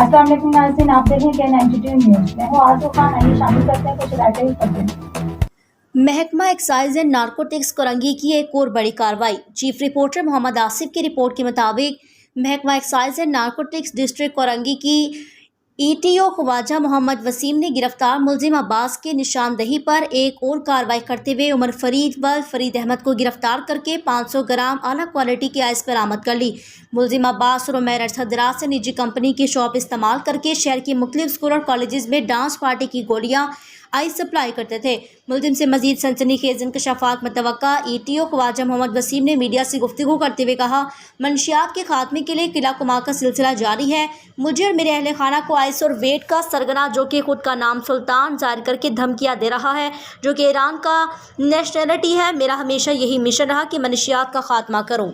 अस्सलाम वालेकुम नाज़रीन, आप देख रहे हैं KN92 न्यूज़। मैं हूँ आरज़ू खान। आइए शामिल करते हैं कुछ रायते हुए खबरें। महकमा एक्साइज एंड नारकोटिक्स कोरंगी की एक और बड़ी कार्रवाई। चीफ रिपोर्टर मोहम्मद आसिफ की रिपोर्ट के मुताबिक महकमा excise and narcotics district Korangi की ETO ख्वाजा मोहम्मद वसीम ने गिरफ्तार मुलजिम अब्बास की निशानदही पर एक और कार्रवाई करते हुए उमर फरीद व फरीद अहमद को गिरफ्तार करके 500 ग्राम आला क्वालिटी की आइस बरामद कर ली। मुलजिम अब्बास और उमैर अरशद दराज से निजी कंपनी की शॉप इस्तेमाल करके शहर की मुख्तलिफ स्कूल और कॉलेजेस में डांस पार्टी की गोलियां आइस सप्लाई करते थे। मुलजिम से मजीद सनसनीखेज इंकशाफात मुतवक्का। ETO ख्वाजा मोहम्मद वसीम ने मीडिया से गुफ्तगू करते हुए कहा, मनशियात के खात्मे के लिए किला कुमा का सिलसिला जारी है। मुझे और मेरे अहले खाना को आइस और वेट का सरगना, जो कि खुद का नाम सुल्तान जाहिर करके धमकियां दे रहा है, जो कि ईरान का नेशनलिटी है। मेरा हमेशा यही मिशन रहा कि मनशियात का खात्मा करूँ।